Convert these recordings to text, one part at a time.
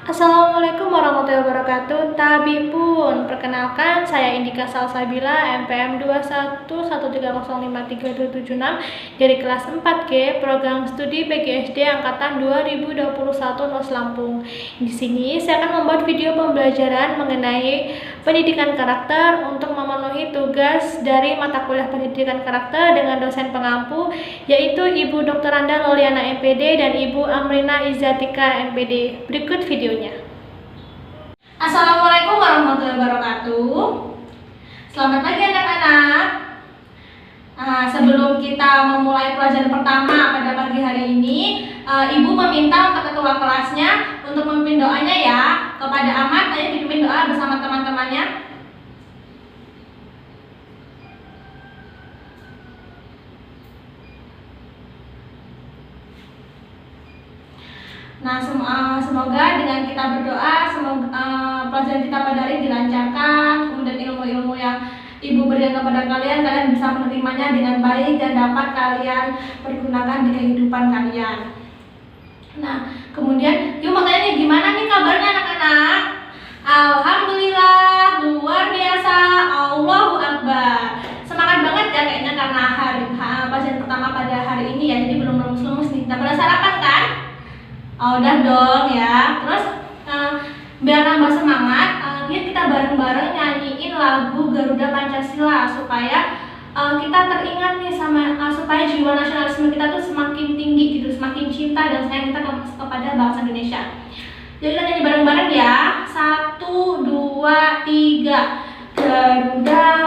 Assalamualaikum warahmatullahi wabarakatuh. Tabipun, perkenalkan saya Indika Salsabila, MPM 2113053276 dari kelas 4G, program studi PGSD angkatan 2021 Nos Lampung. Di sini saya akan membuat video pembelajaran mengenai pendidikan karakter untuk memenuhi tugas dari mata kuliah pendidikan karakter dengan dosen pengampu, yaitu Ibu Dr. Anda Loliana MPD dan Ibu Amrina Izatika MPD. Berikut videonya. Assalamualaikum warahmatullahi wabarakatuh. Selamat pagi anak-anak. Sebelum kita memulai pelajaran pertama pada pagi hari ini, Ibu meminta untuk ketua kelasnya untuk memimpin doanya ya. Kepada Ahmad, ayo dipimpin doa bersama teman-temannya. Nah, semoga dengan kita berdoa, semoga pelajaran kita pada hari ini dilancarkan, kemudian ilmu-ilmu yang Ibu berikan kepada kalian bisa menerimanya dengan baik dan dapat kalian pergunakan di kehidupan kalian. Nah, kemudian Ibu mau tanya nih, gimana nih kabarnya anak-anak? Alhamdulillah, luar biasa, Allahu Akbar. Semangat banget ya kayaknya karena pelajaran pertama pada hari ini ya, jadi belum lemes-lemes nih. Kita pada sarapan kan? Oh, udah dong ya. Terus biar nambah semangat, yuk kita bareng-bareng nyanyiin lagu Garuda Pancasila supaya kita teringat nih supaya jiwa nasionalisme kita tuh semakin tinggi gitu, semakin cinta dan sayang kita kepada bangsa Indonesia. Jadi kita nyanyi bareng-bareng ya. 1, 2, 3. Garuda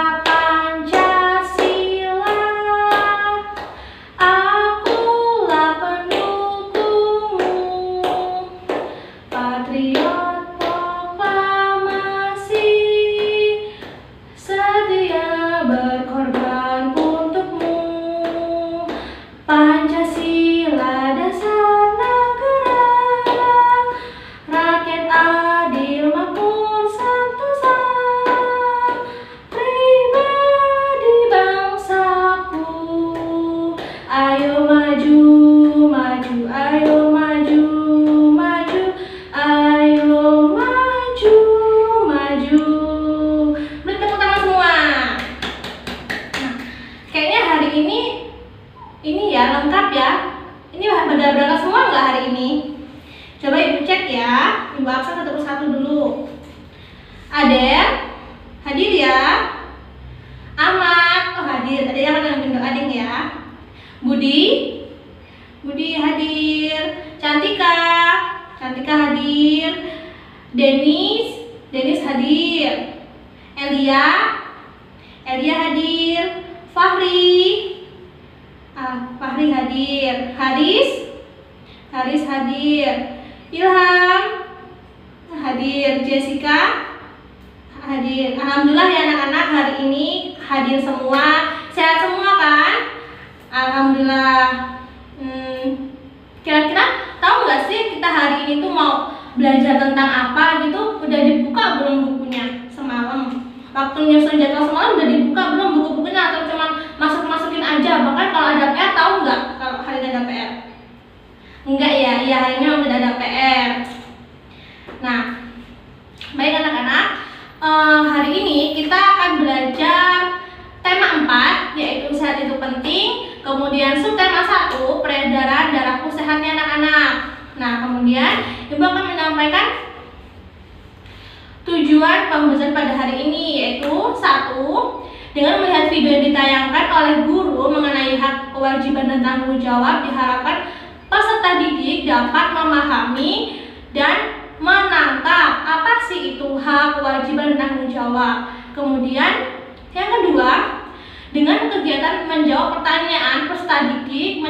ini ya lengkap ya. Ini berangkat semua nggak hari ini? Coba Ibu cek ya. Ibu absen satu persatu dulu. Adel hadir ya. Ahmad hadir. Tadi akan ngambil doa ding ya. Budi hadir. Cantika hadir. Denis hadir. Elia hadir. Fahri hadir. Haris hadir. Ilham hadir. Jessica hadir. Alhamdulillah ya anak-anak, hari ini hadir semua. Sehat semua kan? Alhamdulillah. Kira-kira tahu nggak sih kita hari ini tuh mau belajar tentang apa gitu? Udah dibuka belum bukunya semalam? Waktu nyusun jadwal semalam udah dibuka belum buku-bukunya atau cuma masukin aja? Bahkan kalau ada PR, tahu nggak kalau hari ini ada PR? Enggak ya, iya hari ini memang tidak ada PR. Nah, baik anak-anak, hari ini kita akan belajar tema 4, yaitu sehat itu penting. Kemudian subtema 1, peredaran darahku sehatnya anak-anak. Nah, kemudian Ibu akan menyampaikan tujuan pembelajaran pada hari ini, yaitu 1. Dengan melihat video yang ditayangkan oleh guru mengenai hak, kewajiban dan tanggung jawab, diharapkan peserta didik dapat memahami dan menangkap apa sih itu hak, kewajiban dan tanggung jawab. Kemudian yang kedua, dengan kegiatan menjawab pertanyaan peserta didik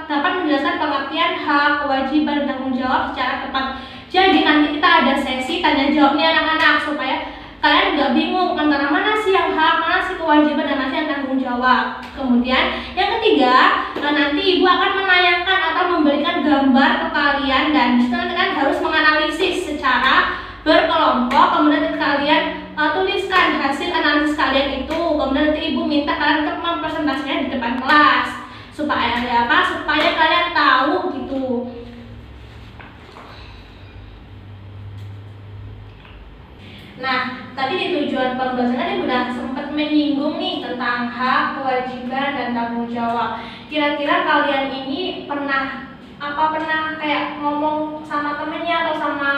dapat menjelaskan pengertian hak, kewajiban dan tanggung jawab secara tepat. Jadi nanti kita ada sesi tanya jawab nih anak-anak supaya kalian nggak bingung antara mana sih yang hak, mana sih kewajiban, dan mana sih yang tanggung jawab. Kemudian yang ketiga, nanti Ibu akan menayangkan atau memberikan gambar ke kalian, dan disitu nanti kalian harus menganalisis secara berkelompok. Kemudian kalian tuliskan hasil analisis kalian itu. Kemudian nanti Ibu minta kalian untuk mempresentasikan di depan kelas supaya kalian tahu gitu. Nah, tadi di tujuan pembahasan udah sempat menyinggung nih tentang hak, kewajiban, dan tanggung jawab. Kira-kira kalian ini pernah kayak ngomong sama temennya atau sama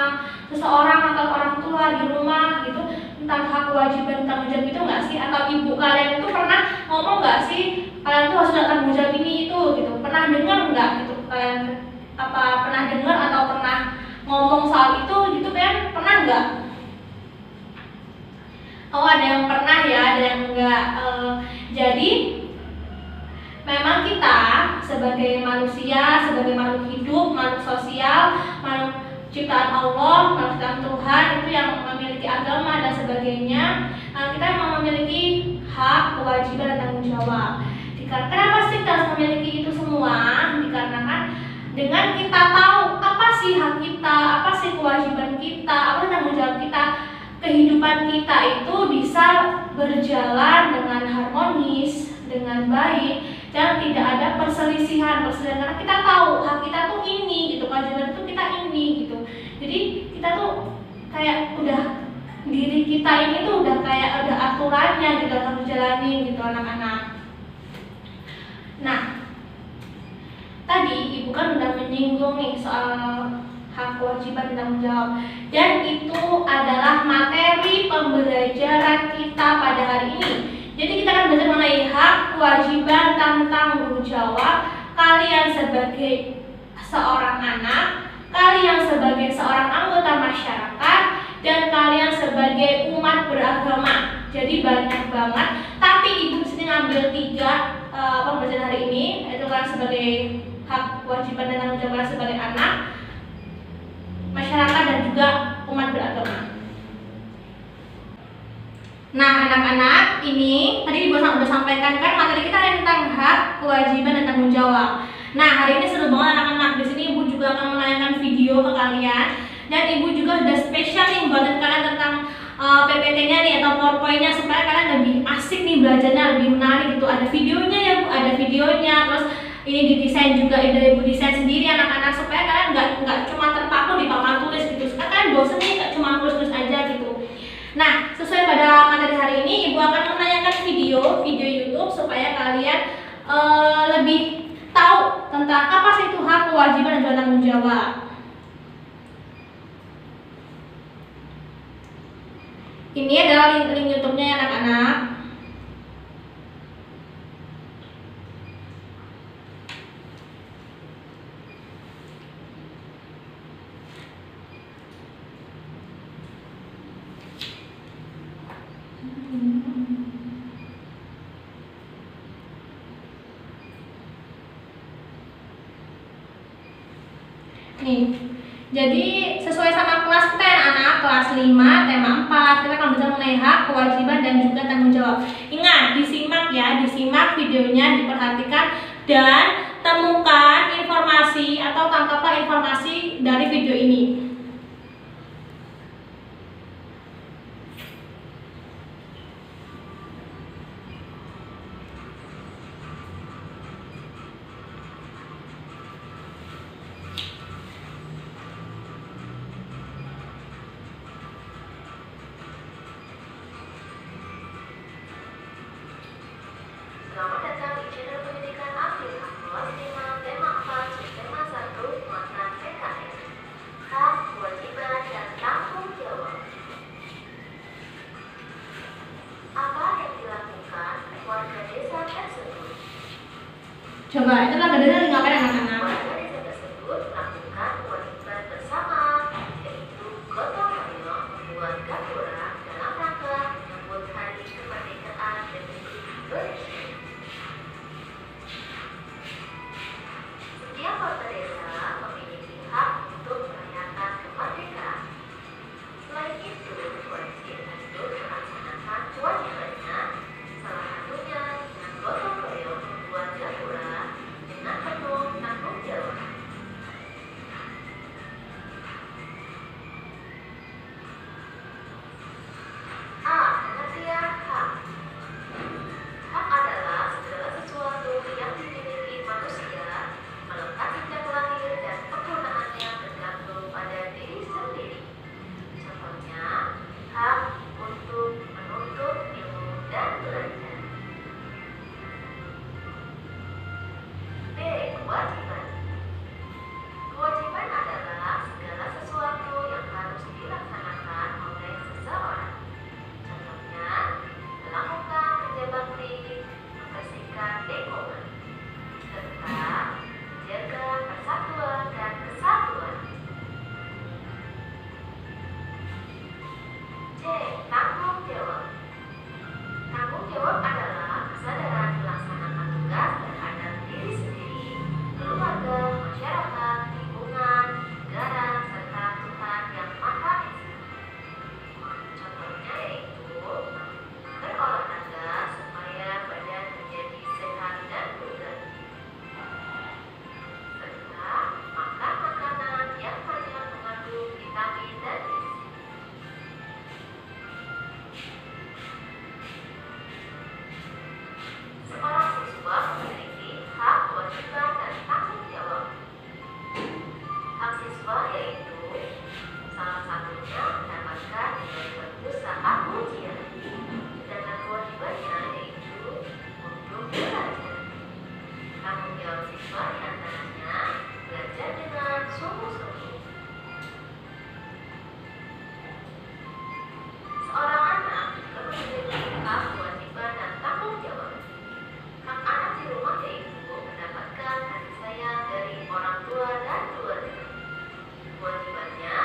seseorang atau orang tua di rumah gitu tentang hak, kewajiban, tanggung jawab itu nggak sih? Atau ibu kalian itu pernah ngomong nggak sih kalian tuh harus ada tanggung jawab ini itu gitu? Pernah dengar nggak gitu? Kalian pernah dengar atau pernah ngomong soal itu gitu kan? Pernah nggak? Oh, ada yang pernah ya, ada yang enggak. Jadi memang kita sebagai manusia, sebagai makhluk hidup, makhluk sosial, makhluk ciptaan Allah, makhluk ciptaan Tuhan itu yang memiliki agama dan sebagainya. Kita memang memiliki hak, kewajiban, dan tanggung jawab. Kenapa sih kita harus memiliki itu semua? Dikarenakan dengan kita tahu apa sih hak kita, apa sih kewajiban kita, apa sih tanggung jawab kita, kehidupan kita itu bisa berjalan dengan harmonis, dengan baik, dan tidak ada perselisihan karena kita tahu hak kita tuh ini gitu, kewajiban itu kita ini gitu. Jadi kita tuh kayak udah diri kita ini tuh udah kayak ada aturannya gitu, harus jalanin gitu anak-anak. Nah, tadi ibu kan udah menyinggung nih soal hak, kewajiban, dan tanggung jawab, dan itu adalah materi pembelajaran kita pada hari ini. Jadi kita akan belajar mengenai hak, kewajiban, dan tanggung jawab kalian sebagai seorang anak, kalian sebagai seorang anggota masyarakat, dan kalian sebagai umat beragama. Jadi banyak banget, tapi ibu sini ngambil 3 pembelajaran hari ini, yaitu kalian sebagai hak, kewajiban, dan tanggung jawab kalian sebagai anak, masyarakat, dan juga umat beragama. Nah, anak-anak, ini tadi ibu sudah sampaikan kan materi kita tentang hak, kewajiban, dan tanggung jawab. Nah, hari ini seru banget anak-anak. Di sini ibu juga akan menayangkan video ke kalian, dan ibu juga sudah spesial nih buatin kalian tentang PPT-nya nih atau PowerPoint-nya supaya kalian lebih asik nih belajarnya, lebih menarik gitu. Ada videonya ya Bu, ada videonya, terus ini didesain juga, dari ibu desain sendiri anak-anak supaya kalian nggak cuma terpaku di papan tulis gitu. Supaya kalian bosan nih nggak cuma tulis-tulis aja gitu. Nah, sesuai pada materi hari ini, ibu akan menayangkan video YouTube supaya kalian lebih tahu tentang apa sih itu hak, kewajiban, dan juga tanggung jawab. Ini adalah link YouTube-nya ya anak-anak. Nih, jadi sesuai sama kelas kita ya anak, kelas 5, tema 4, kita akan belajar mengenai hak, kewajiban, dan juga tanggung jawab. Ingat, disimak ya, disimak videonya, diperhatikan, dan temukan informasi atau tangkaplah informasi dari video ini. Selamat datang di channel pendidikan April kelas 5 tema 4 tema 1 muatan PKN. Hak, kewajiban, dan tanggung jawab. Apa yang dilakukan warga desa tersebut? Coba, itu warga desa lagi ngapain anak-anak? Warga desa tersebut melakukan kewajiban bersama, yaitu gotong royong membuat gapura dalam rangka menyambut hari kemerdekaan Republik Indonesia. Setiap warga desa memiliki hak untuk merayakan kemerdekaan. Selain itu, wajib untuk melaksanakan kewajibannya, salah satunya dengan gotong royong membuat gapura dengan penuh tanggung Salah satunya mendapatkan nilai bagus saat ujian. Sedangkan kewajibannya yaitu untuk belajar. Tanggung jawab siswa diantaranya belajar dengan sungguh-sungguh. Seorang anak juga memiliki hak, kewajiban, dan tanggung jawab. Hak anak di rumah yaitu mendapatkan kasih sayang dari orang tua dan keluarga. Kewajibannya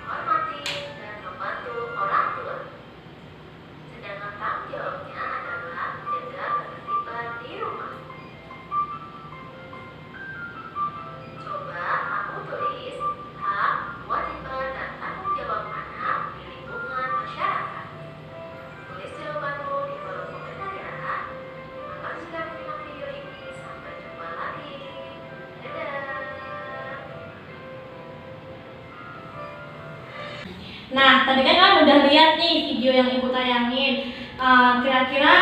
menghormati dan membantu orang tua. Sedangkan tanggung jawabnya adalah menjaga ketertiban di rumah. Coba kamu tulis hak, kewajiban, dan tanggung jawab anak di lingkungan masyarakat. Tulis jawabanmu di kolom komentar ya. Makasih sudah menonton video ini. Sampai jumpa lagi. Dadah. Nah, tadi kan kalian udah lihat nih video yang ibu tayangin. Kira-kira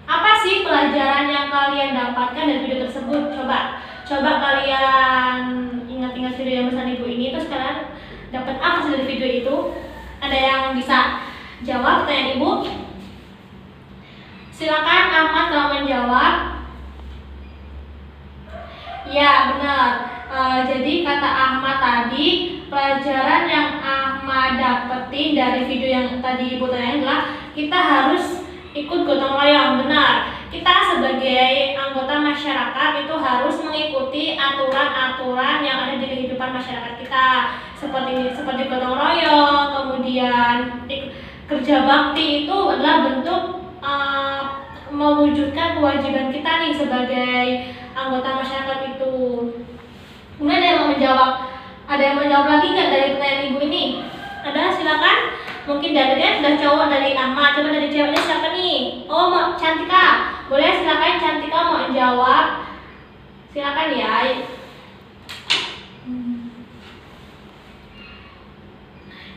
apa sih pelajaran yang kalian dapatkan dari video tersebut? Coba kalian ingat-ingat video yang pesan ibu ini, terus kalian dapat apa sih dari video itu? Ada yang bisa jawab pertanyaan ibu? Silakan Ahmad kalau menjawab. Ya, benar. Jadi kata Ahmad tadi, pelajaran yang Ahmad dapetin dari video yang tadi ibu tanyain adalah kita harus ikut gotong royong. Benar. Kita sebagai anggota masyarakat itu harus mengikuti aturan-aturan yang ada di kehidupan masyarakat kita, seperti gotong royong, kemudian kerja bakti itu adalah bentuk mewujudkan kewajiban kita nih sebagai anggota masyarakat itu. Kemudian ada yang mau menjawab? Ada yang menjawab lagi nggak dari pertanyaan ibu ini? Ada, silakan. Mungkin dari dia sudah cowok dari Ahmad, coba dari ceweknya siapa nih? Oh, mau Cantika. Boleh silakan Cantika mau menjawab. Silakan ya.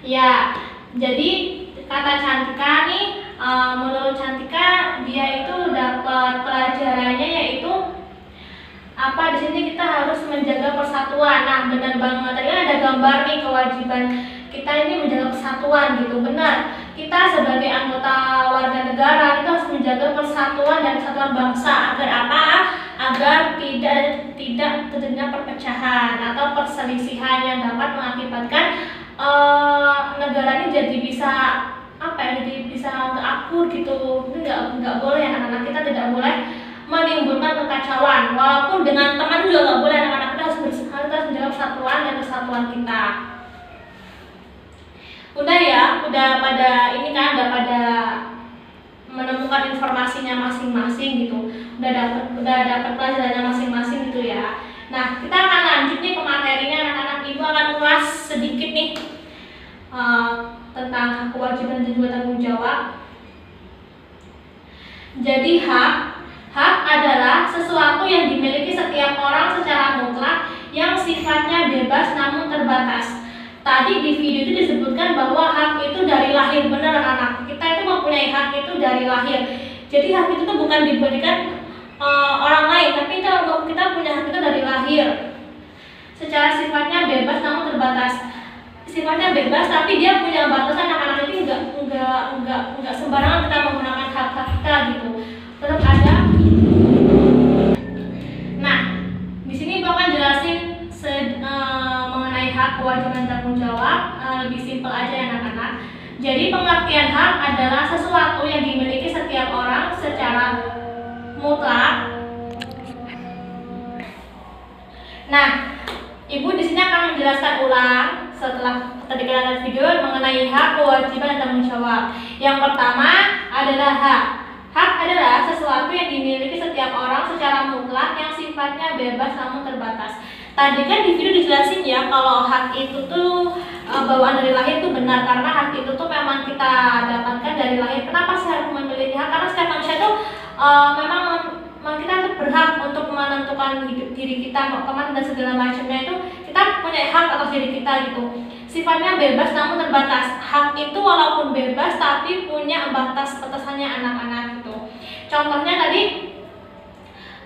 Ya, jadi kata Cantika nih, menurut Cantika dia itu dapat pelajarannya yaitu apa, di sini kita harus menjaga persatuan. Nah, benar banget, tadi kan ada gambar nih kewajiban kita ini menjaga persatuan gitu. Benar, kita sebagai anggota warga negara kita harus menjaga persatuan dan kesatuan bangsa agar apa? Agar tidak terjadinya perpecahan atau perselisihan yang dapat mengakibatkan negara ini jadi bisa jadi bisa nggak akur gitu. Ini nggak boleh, anak-anak kita tidak boleh menimbulkan kekacauan. Walaupun dengan teman juga nggak boleh, anak-anak kita harus menjaga persatuan dan kesatuan kita. Udah ya, udah pada menemukan informasinya masing-masing gitu. Udah dapat pelajarannya masing-masing gitu ya. Nah, kita akan lanjut nih ke materinya, anak-anak. Ibu akan ulas sedikit nih tentang kewajiban dan juga tanggung jawab. Jadi hak adalah sesuatu yang dimiliki setiap orang secara mutlak yang sifatnya bebas namun terbatas. Tadi di video itu disebutkan bahwa hak itu dari lahir. Benar anak-anak, kita itu mempunyai hak itu dari lahir. Jadi hak itu tuh bukan diberikan orang lain, tapi kita punya hak itu dari lahir. Secara sifatnya bebas namun terbatas. Sifatnya bebas tapi dia punya batasan. Anak-anak itu enggak sembarangan kita menggunakan hak-hak kita gitu. Tetap ada. Nah, di sini Ibu akan jelasin mengenai hak, kewajiban, tanggung jawab. Lebih simpel aja ya anak-anak. Jadi pengertian hak adalah sesuatu yang dimiliki setiap orang secara mutlak. Nah, Ibu di sini akan menjelaskan ulang setelah tadi kita lihat video mengenai hak, kewajiban, dan tanggung jawab. Yang pertama adalah hak. Hak adalah sesuatu yang dimiliki setiap orang secara mutlak yang sifatnya bebas namun terbatas. Tadi kan di video dijelasin ya kalau hak itu tuh bawaan dari lahir itu benar, karena hak itu tuh memang kita dapatkan dari lahir. Kenapa sih harus memiliki hak? Karena setiap manusia itu memang kita tuh berhak untuk menentukan hidup diri kita, mau kemana dan segala macamnya. Itu kita punya hak atas diri kita gitu. Sifatnya bebas namun terbatas. Hak itu walaupun bebas tapi punya batas-batasannya anak-anak gitu. Contohnya tadi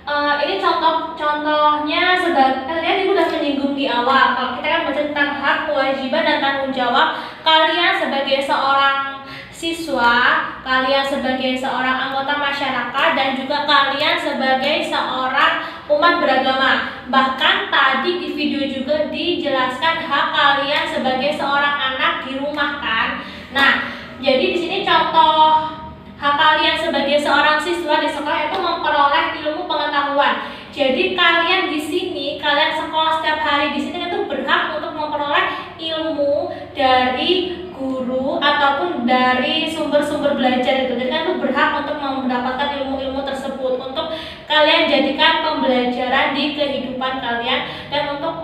Ini contohnya sebagai kalian ibu udah menyinggung di awal. Kalau kita kan baca tentang hak, kewajiban, dan tanggung jawab kalian sebagai seorang siswa, kalian sebagai seorang anggota masyarakat, dan juga kalian sebagai seorang umat beragama. Bahkan tadi di video juga dijelaskan hak kalian sebagai seorang anak di rumah kan. Nah, jadi di sini contoh hak kalian sebagai seorang siswa di sekolah itu memperoleh ilmu pengetahuan. Jadi kalian di sini, kalian sekolah setiap hari di sini itu berhak untuk memperoleh ilmu dari guru ataupun dari sumber-sumber belajar itu. Jadi kalian itu berhak untuk mendapatkan ilmu-ilmu tersebut untuk kalian jadikan pembelajaran di kehidupan kalian dan untuk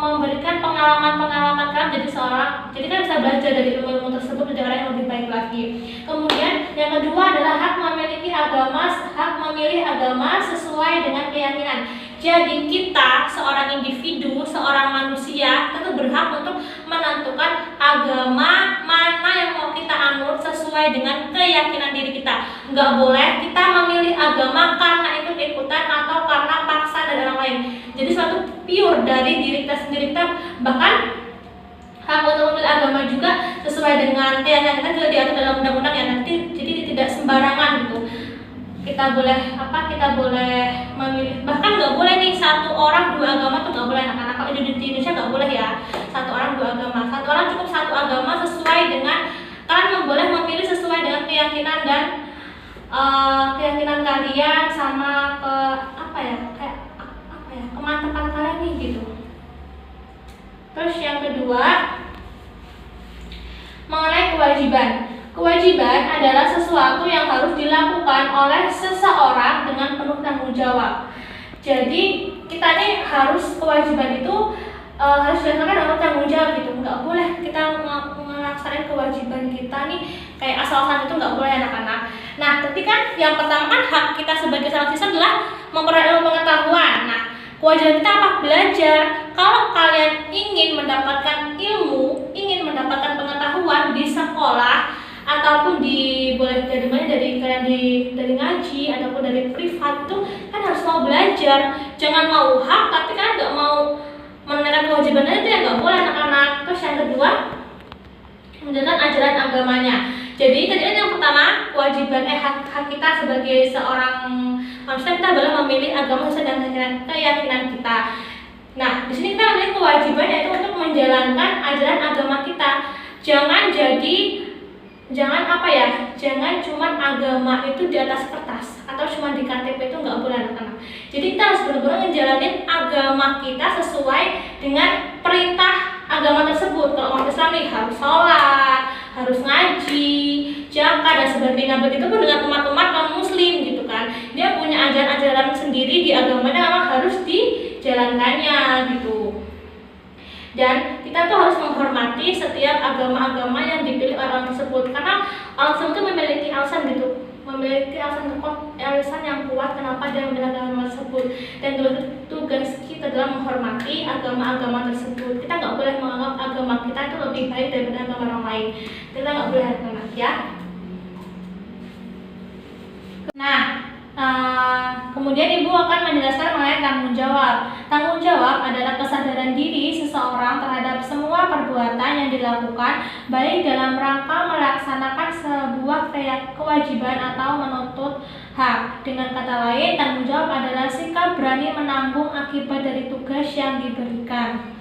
memberikan pengalaman-pengalaman kalian jadi kan bisa belajar dari ilmu-ilmu tersebut menjadi orang yang lebih baik lagi. Kemudian yang kedua adalah hak memilih agama sesuai dengan keyakinan. Jadi kita seorang individu, seorang manusia, kita tuh berhak untuk menentukan agama mana yang mau kita anut sesuai dengan keyakinan diri kita. Nggak boleh kita memilih agama karena ikut-ikutan atau karena paksa dari orang lain. Jadi suatu pure dari diri kita sendiri. Kita bahkan hak untuk memilih agama juga sesuai dengan keyakinan kita juga diatur dalam undang-undang ya, nanti jadi tidak sembarangan gitu. Kita boleh memilih, bahkan nggak boleh nih satu orang dua agama tuh nggak boleh anak-anak. Kalau di Indonesia nggak boleh ya satu orang dua agama, satu orang cukup satu agama sesuai dengan kalian boleh memilih sesuai dengan keyakinan dan keyakinan kalian sama kemantapan kalian nih gitu. Terus yang kedua mengenai kewajiban. Kewajiban adalah sesuatu yang harus dilakukan oleh seseorang dengan penuh tanggung jawab. Jadi kita nih harus kewajiban itu harus dilakukan dengan tanggung jawab gitu. Nggak boleh kita melaksanakan kewajiban kita nih kayak asal-asalan, itu nggak boleh anak-anak. Nah, tapi kan yang pertama kan hak kita sebagai seorang siswa adalah memperoleh ilmu pengetahuan. Nah, kewajiban kita apa? Belajar. Kalau kalian ingin mendapatkan ilmu, ingin mendapatkan pengetahuan di sekolah ataupun boleh dari mana, dari kalian dari ngaji ataupun dari privat, itu kan harus mau belajar. Jangan mau hak tapi kan nggak mau menunaikan kewajiban, itu ya nggak boleh anak-anak. Terus yang kedua menjalankan ajaran agamanya. Jadi tadi kan yang pertama kewajiban hak kita sebagai seorang manusia, kita boleh memilih agama sesuai dengan keyakinan kita. Nah, di sini kita memiliki kewajiban yaitu untuk menjalankan ajaran agama kita. Jangan cuman agama itu di atas kertas atau cuma di KTP, itu nggak boleh anak-anak. Jadi kita harus benar-benar ngejalanin agama kita sesuai dengan perintah agama tersebut. Kalau umat Islam nih harus sholat, harus ngaji, zakat dan sebagainya. Begitu pun dengan umat-umat non-muslim gitu kan. Dia punya ajaran-ajaran sendiri di agamanya, memang harus dijalankannya gitu. Dan kita tuh harus menghormati setiap agama-agama yang dipilih oleh orang tersebut, karena orang tersebut itu memiliki alasan yang kuat kenapa dia memilih agama tersebut. Dan tugas kita adalah menghormati agama-agama tersebut. Kita nggak boleh menganggap agama kita itu lebih baik daripada agama orang lain. Kita nggak boleh anak ya. Nah, kemudian Ibu akan menjelaskan mengenai tanggung jawab. Tanggung jawab adalah kesadaran diri seseorang terhadap semua perbuatan yang dilakukan, baik dalam rangka melaksanakan sebuah kewajiban atau menuntut hak. Dengan kata lain, tanggung jawab adalah sikap berani menanggung akibat dari tugas yang diberikan.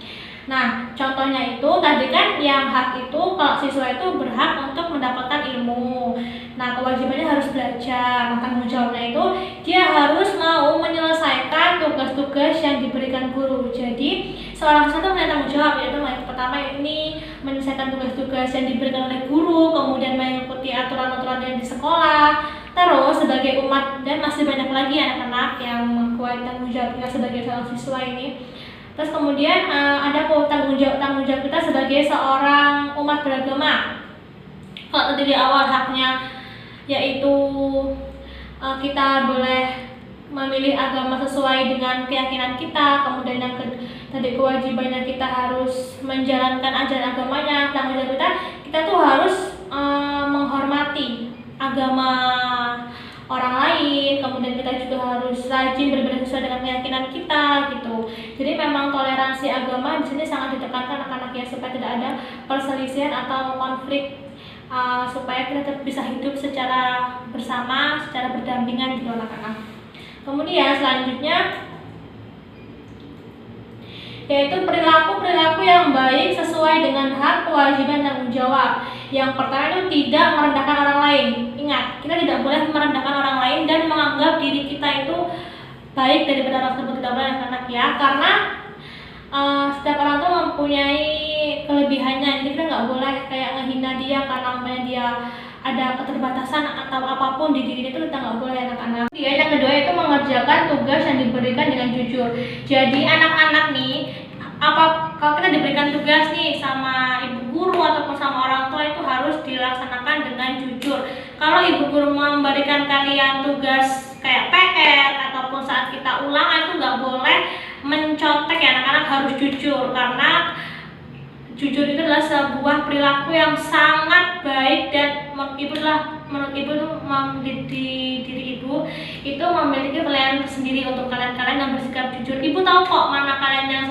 Nah, contohnya itu tadi kan yang hak itu, kalau siswa itu berhak untuk mendapatkan ilmu. Nah, kewajibannya harus belajar. Nah, tanggung jawabnya itu dia harus mau menyelesaikan tugas-tugas yang diberikan guru. Jadi, seorang siswa itu punya tanggung jawab, yaitu yang pertama ini menyelesaikan tugas-tugas yang diberikan oleh guru, kemudian mengikuti aturan-aturan yang di sekolah. Terus sebagai umat, dan masih banyak lagi anak-anak yang mengikuti tanggung jawabnya sebagai seorang siswa ini. Terus kemudian ada tanggung jawab kita sebagai seorang umat beragama. Kalau tadi di awal haknya yaitu kita boleh memilih agama sesuai dengan keyakinan kita. Kemudian yang tadi kewajibannya kita harus menjalankan ajaran agamanya. Tanggung jawab kita tuh harus menghormati agama orang lain, kemudian kita juga harus rajin beribadah sesuai dengan keyakinan kita gitu. Jadi memang toleransi agama di sini sangat ditekankan anak-anak ya, supaya tidak ada perselisihan atau konflik, supaya kita tetap bisa hidup secara bersama, secara berdampingan gitu anak-anak. Kemudian selanjutnya yaitu perilaku-perilaku yang baik sesuai dengan hak, kewajiban, tanggung jawab. Yang pertama itu tidak merendahkan orang lain. Ingat, kita tidak boleh merendahkan orang lain dan menganggap diri kita itu baik daripada orang tersebut, tidak boleh anak-anak ya, karena setiap orang tuh mempunyai kelebihannya. Jadi kita nggak boleh kayak ngehina dia karena dia ada keterbatasan atau apapun di diri itu, kita nggak boleh anak-anak. Yang kedua itu mengerjakan tugas yang diberikan dengan jujur. Jadi anak-anak nih, kalau kita diberikan tugas nih sama ibu guru ataupun sama orang tua, itu harus dilaksanakan dengan jujur. Kalau ibu guru memberikan kalian tugas kayak PR ataupun saat kita ulangan, itu nggak boleh mencontek ya anak-anak, harus jujur, karena jujur itu adalah sebuah perilaku yang sangat baik, dan menurut ibu di diri ibu itu memiliki penilaian tersendiri untuk kalian yang bersikap jujur. Ibu tahu kok mana kalian yang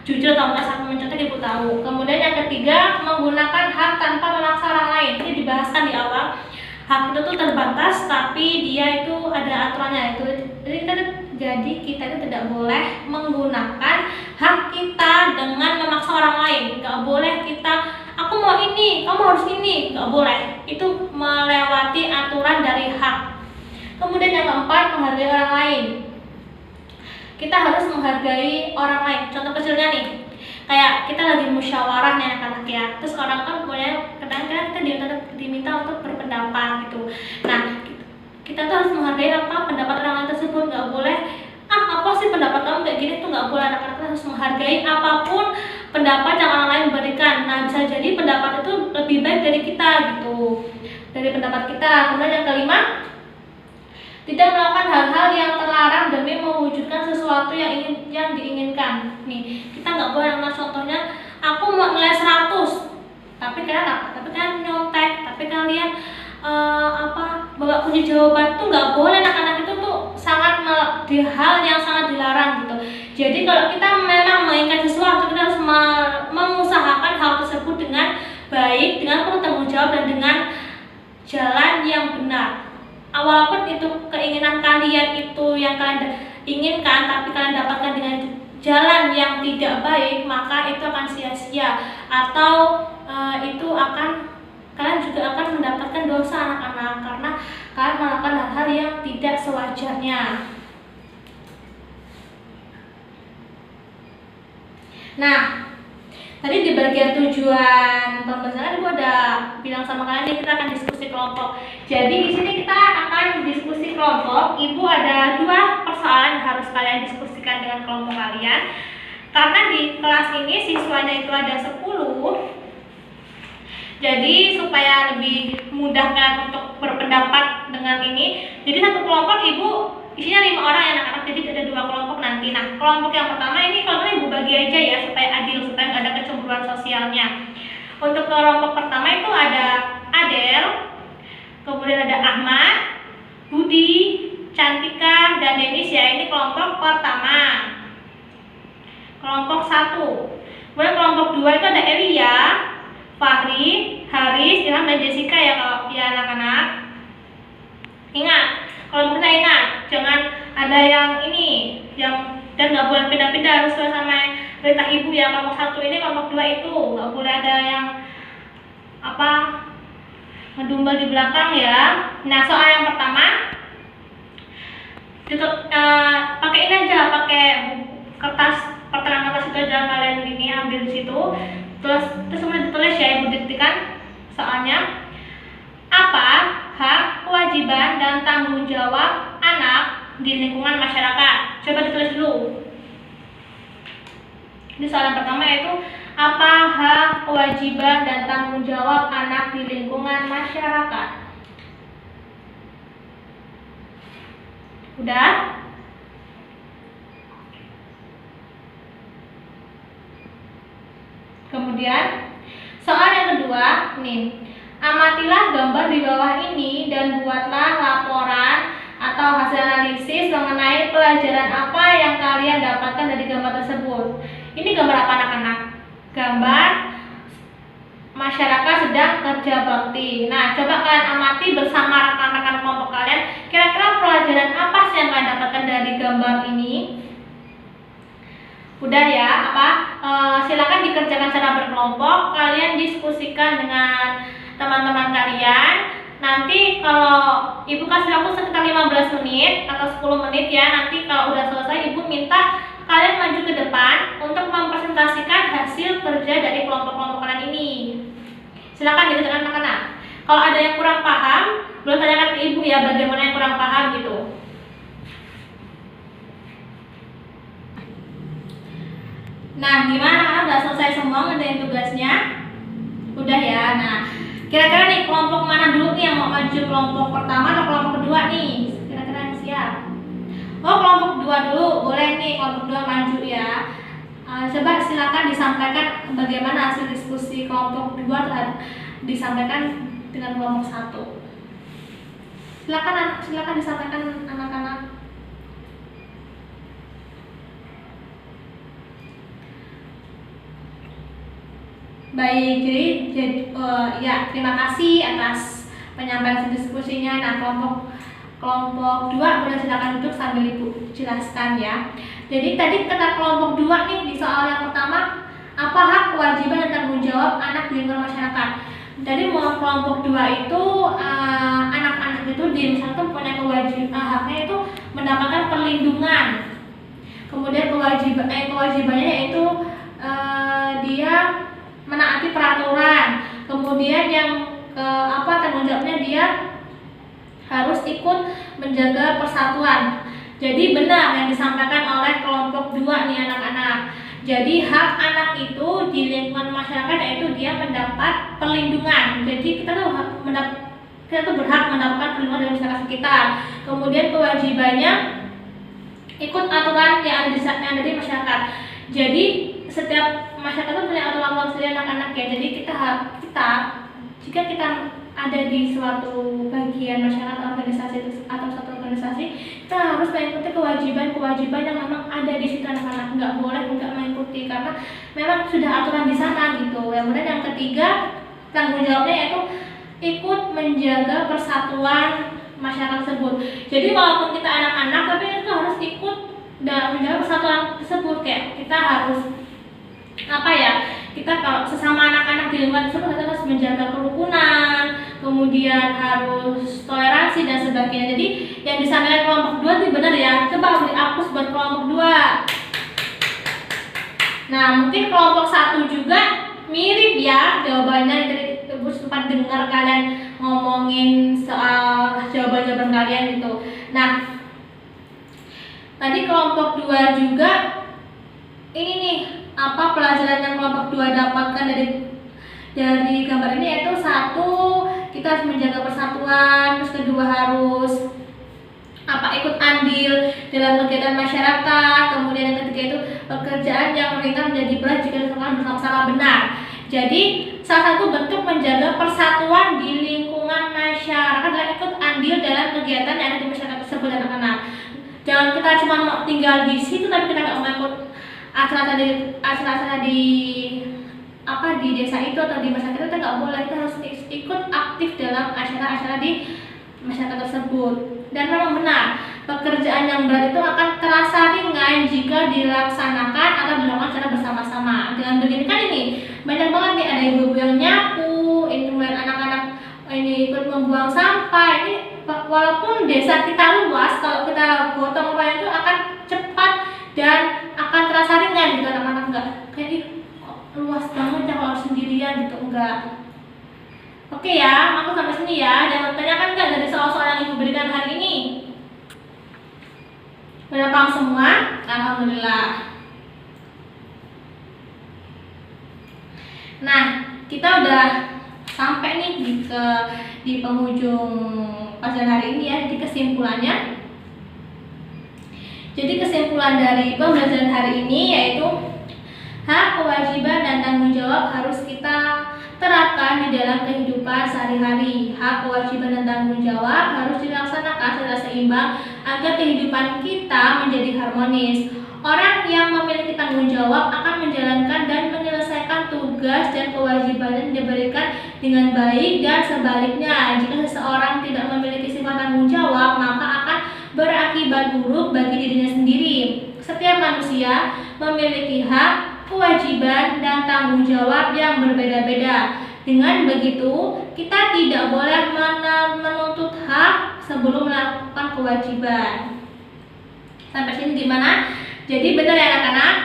jujur atau enggak saat mencontek, ibu tahu. Kemudian yang ketiga, menggunakan hak tanpa memaksa orang lain. Ini dibahaskan di awal. Hak itu tuh terbatas, tapi dia itu ada aturannya. Jadi kita itu tidak boleh menggunakan hak kita dengan memaksa orang lain. Nggak boleh kita, aku mau ini, kamu harus ini, nggak boleh. Itu melewati aturan dari hak. Kemudian yang keempat, menghargai orang lain. Kita harus menghargai orang lain. Contoh kecilnya nih, kayak kita lagi musyawarah nih anak-anak ya, terus orang kan punya, kadang-kadang kita diminta untuk berpendapat gitu. Nah, kita tuh harus menghargai apa pendapat orang lain tersebut. Nggak boleh apa sih pendapat kamu kayak gini, tuh nggak boleh. Anak-anak harus menghargai apapun pendapat yang orang lain berikan. Nah, bisa jadi pendapat itu lebih baik dari kita gitu, dari pendapat kita. Kemudian yang kelima, tidak melakukan hal-hal yang terlarang demi mewujudkan sesuatu yang diinginkan. Nih, kita nggak boleh. Contohnya, aku mau nilai 100, tapi kalian nyontek, tapi kalian bawa kunci jawaban, tuh nggak boleh. Anak-anak itu tuh sangat di hal yang sangat dilarang gitu. Jadi kalau kita memang menginginkan sesuatu, kita harus mengusahakan hal tersebut dengan baik, dengan penuh tanggung jawab, dan dengan jalan yang benar. Walaupun itu keinginan kalian itu yang kalian inginkan, tapi kalian dapatkan dengan jalan yang tidak baik, maka itu akan sia-sia, atau kalian juga akan mendapatkan dosa anak-anak, karena kalian melakukan hal-hal yang tidak sewajarnya. Nah, tadi di bagian tujuan pembelajaran ibu ada bilang sama kalian nih, kita akan diskusi kelompok. Jadi di sini kita akan diskusi kelompok. Ibu ada 2 persoalan yang harus kalian diskusikan dengan kelompok kalian. Karena di kelas ini siswanya itu ada 10. Jadi supaya lebih mudahkan untuk berpendapat dengan ini, jadi satu kelompok ibu isinya 5 orang ya anak-anak, jadi ada 2 kelompok nanti. Nah, kelompok yang pertama ini kelompoknya ibu bagi aja ya, supaya adil, supaya nggak ada kecemburuan sosialnya. Untuk kelompok pertama itu ada Adel, kemudian ada Ahmad, Budi, Cantika, dan Denis ya. Ini kelompok pertama, kelompok 1. Kemudian kelompok 2 itu ada Elia, Fahri, Haris, Ilham, dan Jessica ya kalau ya anak-anak. Ingat, kalau kita ingat, jangan ada yang ini, dan nggak boleh pindah-pindah, harus sama perintah ibu ya. Kelompok 1 ini, kelompok 2 itu nggak boleh ada yang ngedumbal di belakang ya. Nah, soal yang pertama, pakai ini aja, pakai kertas, perterangan kertas itu aja, kalian ini ambil di situ, terus kemudian ditulis ya, ibu diktikan soalnya. Apa hak, kewajiban, dan tanggung jawab anak di lingkungan masyarakat? Coba ditulis dulu. Ini soal yang pertama, yaitu apa hak, kewajiban, dan tanggung jawab anak di lingkungan masyarakat. Udah? Kemudian soal yang kedua nih, amatilah gambar di bawah ini dan buatlah laporan atau hasil analisis mengenai pelajaran apa yang kalian dapatkan dari gambar tersebut. Ini gambar apa anak-anak? Gambar masyarakat sedang kerja bakti. Nah, coba kalian amati bersama rekan-rekan kelompok kalian, kira-kira pelajaran apa sih yang kalian dapatkan dari gambar ini? Udah ya, silakan dikerjakan secara berkelompok, kalian diskusikan dengan teman-teman kalian. Nanti kalau ibu kasih waktu sekitar 15 menit atau 10 menit ya, nanti kalau udah selesai ibu minta kalian maju ke depan untuk mempresentasikan hasil kerja dari kelompok-kelompok kalian ini. Silakan dikerjakan anak-anak. Kalau ada yang kurang paham, boleh tanyakan ke ibu ya bagaimana yang kurang paham gitu. Nah, gimana anak-anak udah selesai semua ngerjain tugasnya? Udah ya. Nah, kira-kira nih kelompok mana dulu nih yang mau maju, kelompok pertama atau kelompok kedua nih? Kira-kira yang siap? Oh, kelompok kedua dulu, boleh nih kelompok kedua maju ya. Coba silakan disampaikan bagaimana hasil diskusi kelompok kedua disampaikan dengan kelompok satu. Silakan disampaikan anak-anak. Baik, jadi ya terima kasih atas penyampaian diskusinya. Nah, kelompok dua boleh silakan duduk sambil ibu jelaskan ya. Jadi tadi kata kelompok dua nih di soal yang pertama, apa hak, kewajiban dan tanggung jawab anak di lingkungan masyarakat. Jadi mau kelompok dua itu anak-anak itu di misalnya punya haknya itu mendapatkan perlindungan. Kemudian kewajibannya yaitu dia menaati peraturan. Kemudian yang tanggung jawabnya dia harus ikut menjaga persatuan. Jadi benar yang disampaikan oleh kelompok 2 nih anak-anak. Jadi hak anak itu di lingkungan masyarakat yaitu dia mendapat perlindungan. Jadi kita tuh berhak mendapatkan perlindungan dari masyarakat sekitar. Kemudian kewajibannya ikut aturan yang ada di masyarakat. Jadi setiap masyarakat itu punya aturan sendiri anak-anak ya. Jadi jika kita ada di suatu bagian masyarakat organisasi atau satu organisasi, kita harus mengikuti kewajiban yang memang ada di situ anak-anak. Nggak boleh nggak mengikuti karena memang sudah aturan di sana gitu. Kemudian yang ketiga, tanggung jawabnya yaitu ikut menjaga persatuan masyarakat tersebut. Jadi walaupun kita anak-anak tapi kita harus ikut dan menjaga persatuan tersebut. Kayak kita harus kita kalau sesama anak-anak di lingkungan tersebut kita harus menjaga kerukunan, kemudian harus toleransi dan sebagainya. Jadi yang disampaikan kelompok 2 itu benar ya. Coba beri hapus buat kelompok 2. Nah, mungkin kelompok 1 juga mirip ya jawabannya. Dari ibu sempat dengar kalian ngomongin soal jawaban-jawaban kalian gitu. Nah, tadi kelompok 2 juga ini nih, apa pelajaran yang kelompok 2 dapatkan dari gambar ini, yaitu 1, kita harus menjaga persatuan, terus kedua harus ikut andil dalam kegiatan masyarakat, kemudian yang ketiga itu pekerjaan yang ringan menjadi berat jika dilakukan bersama-sama benar. Jadi salah satu bentuk menjaga persatuan di lingkungan masyarakat adalah ikut andil dalam kegiatan yang ada di masyarakat tersebut anak-anak. Jangan kita cuma tinggal di situ tapi kita nggak mau ikut acara-acara di desa itu atau di masyarakat itu, nggak boleh. Kita harus ikut aktif dalam acara-acara di masyarakat tersebut. Dan memang benar, pekerjaan yang berat itu akan terasa ringan jika dilaksanakan atau dilakukan secara bersama-sama. Dengan begini kan ini banyak banget nih, ada ibu-ibu yang nyapu, kemudian anak-anak ini ikut membuang sampah. Ini walaupun desa kita luas, kalau kita gotong royong itu akan cepat dan akan terasa ringan gitu anak-anak. Enggak kayak luas banget ya kalau sendirian gitu, enggak. Oke ya, aku sampai sini ya. Jangan tanyakan enggak dari soal-soal yang ibu berikan hari ini? Udah paham semua? Alhamdulillah. Nah, kita udah sampai nih di penghujung pelajaran hari ini ya. Jadi kesimpulannya, kesimpulan dari pembelajaran hari ini yaitu hak, kewajiban, dan tanggung jawab harus kita terapkan di dalam kehidupan kehidupan sehari-hari. Hak, kewajiban, dan tanggung jawab harus dilaksanakan secara seimbang agar kehidupan kita menjadi harmonis. Orang yang memiliki tanggung jawab akan menjalankan dan menyelesaikan tugas dan kewajiban yang diberikan dengan baik, dan sebaliknya, jika seseorang tidak memiliki sifat tanggung jawab, maka akan berakibat buruk bagi dirinya sendiri. Setiap manusia memiliki hak, kewajiban, dan tanggung jawab yang berbeda-beda. Dengan begitu, kita tidak boleh menuntut hak sebelum melakukan kewajiban. Sampai sini gimana? Jadi benar ya anak-anak,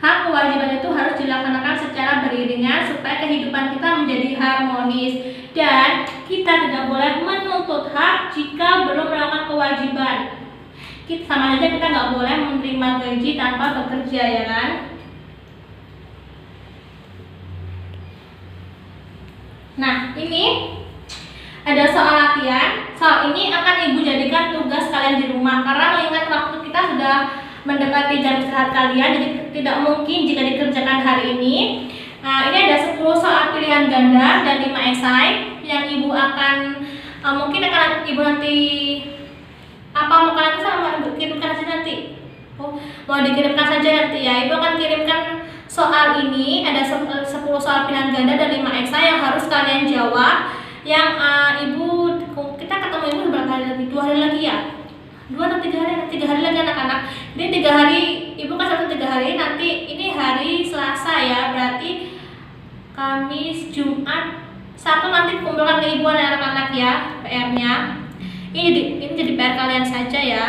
hak kewajiban itu harus dilaksanakan secara beriringan supaya kehidupan kita menjadi harmonis, dan kita tidak boleh menuntut hak jika belum melakukan kewajiban. Sama saja kita nggak boleh menerima gaji tanpa bekerja, ya kan? Nah, ini ada soal latihan. Soal ini akan Ibu jadikan tugas kalian di rumah, karena mengingat waktu kita sudah mendekati jam istirahat kalian, jadi tidak mungkin jika dikerjakan hari ini. Nah, ini ada 10 soal pilihan ganda dan 5 esai yang Ibu akan mungkin akan Ibu nanti mau kalian sama kirimkan saja nanti. Mau dikirimkan saja nanti ya. Ibu akan kirimkan soal ini, ada 10 soal pilihan ganda dan 5 esai yang harus kalian jawab. Yang kita ketemu Ibu berapa hari lagi? 2 hari lagi ya? 2 atau 3 hari? 3 hari lagi anak-anak. Jadi 3 hari, Ibu kasih 3 hari, nanti ini hari Selasa ya, berarti Kamis, Jumat, Sabtu nanti kumpulkan ke Ibu anak-anak ya PR-nya. Ini jadi PR kalian saja ya.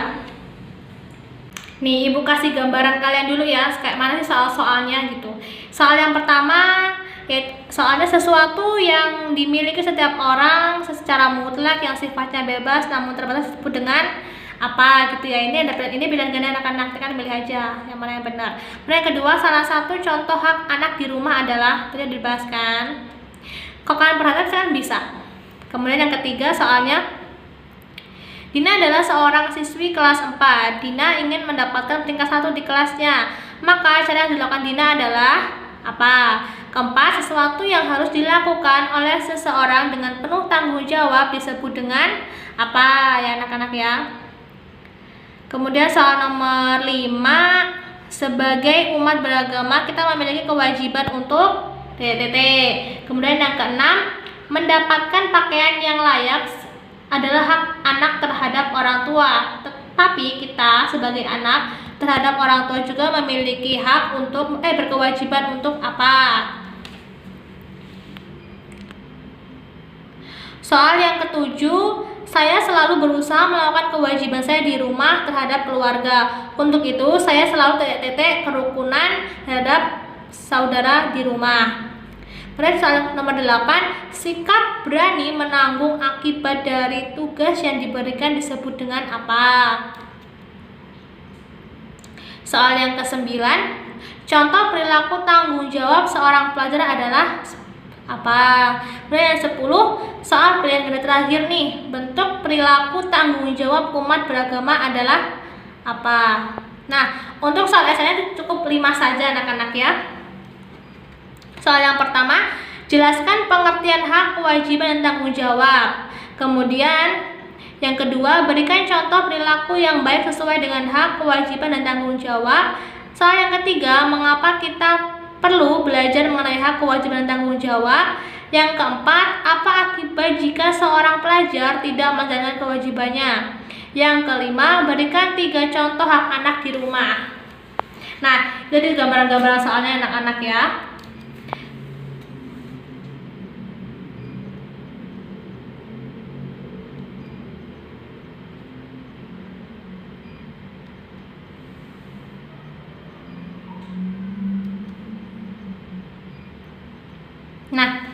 Nih, Ibu kasih gambaran kalian dulu ya, kayak mana sih soal-soalnya gitu. Soal yang pertama, ya, soalnya sesuatu yang dimiliki setiap orang secara mutlak yang sifatnya bebas namun terbatas disebut dengan apa gitu ya. Ini pilihan ganda anak-anak, kan pilih aja yang mana yang benar. Kemudian yang kedua, salah satu contoh hak anak di rumah adalah, tadi dibahaskan. Kalau kalian perhatikan bisa. Kemudian yang ketiga soalnya, Dina adalah seorang siswi kelas 4. Dina ingin mendapatkan peringkat 1 di kelasnya. Maka cara yang dilakukan Dina adalah apa? Keempat, sesuatu yang harus dilakukan oleh seseorang dengan penuh tanggung jawab disebut dengan apa ya anak-anak ya. Kemudian soal nomor 5, sebagai umat beragama kita memiliki kewajiban untuk Kemudian yang keenam, mendapatkan pakaian yang layak adalah hak anak terhadap orang tua. Tetapi kita sebagai anak terhadap orang tua juga memiliki hak untuk berkewajiban untuk apa? Soal yang ketujuh, saya selalu berusaha melakukan kewajiban saya di rumah terhadap keluarga. Untuk itu, saya selalu kerukunan terhadap saudara di rumah. Kemudian soal nomor 8, sikap berani menanggung akibat dari tugas yang diberikan disebut dengan apa? Soal yang ke-9, contoh perilaku tanggung jawab seorang pelajar adalah apa? Kemudian yang 10, soal pilihan ganda terakhir nih, bentuk perilaku tanggung jawab umat beragama adalah apa? Nah, untuk soal esainya cukup 5 saja anak-anak ya. Soal yang pertama, jelaskan pengertian hak, kewajiban, dan tanggung jawab. Kemudian yang kedua, berikan contoh perilaku yang baik sesuai dengan hak, kewajiban, dan tanggung jawab. Soal yang ketiga, mengapa kita perlu belajar mengenai hak, kewajiban, dan tanggung jawab. Yang keempat, apa akibat jika seorang pelajar tidak menjalankan kewajibannya. Yang kelima, berikan 3 contoh hak anak di rumah. Nah, jadi gambaran-gambaran soalnya anak-anak ya. Nah,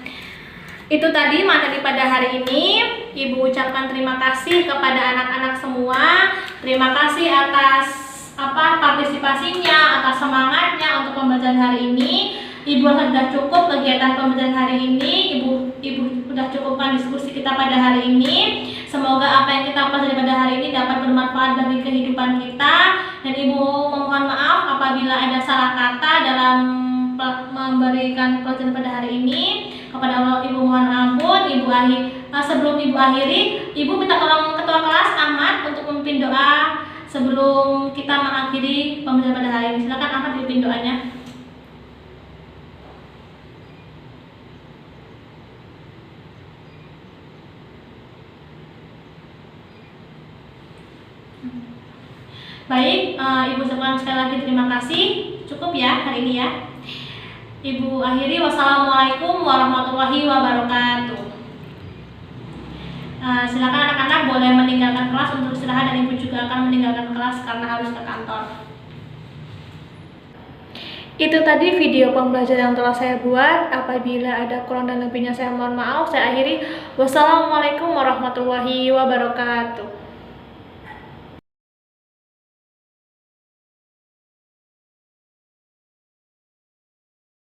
itu tadi materi pada hari ini. Ibu ucapkan terima kasih kepada anak-anak semua. Terima kasih atas partisipasinya, atas semangatnya untuk pembelajaran hari ini. Ibu sudah cukup kegiatan pembelajaran hari ini. Ibu sudah cukupkan diskusi kita pada hari ini. Semoga apa yang kita pelajari pada hari ini dapat bermanfaat bagi kehidupan kita. Dan Ibu memohon maaf apabila ada salah kata dalam memberikan pelajaran pada hari ini. Kepada Allah Ibu mohon ampun. sebelum Ibu akhiri, Ibu minta tolong Ketua Kelas Ahmad untuk memimpin doa sebelum kita mengakhiri pembelajaran pada hari ini. Silakan Ahmad dipimpin doanya. Baik, Ibu ucapkan sekali lagi terima kasih. Cukup ya hari ini ya. Ibu akhiri, wassalamualaikum warahmatullahi wabarakatuh. Silakan anak-anak boleh meninggalkan kelas untuk istirahat, dan Ibu juga akan meninggalkan kelas karena harus ke kantor. Itu tadi video pembelajaran yang telah saya buat. Apabila ada kurang dan lebihnya saya mohon maaf. Saya akhiri, wassalamualaikum warahmatullahi wabarakatuh.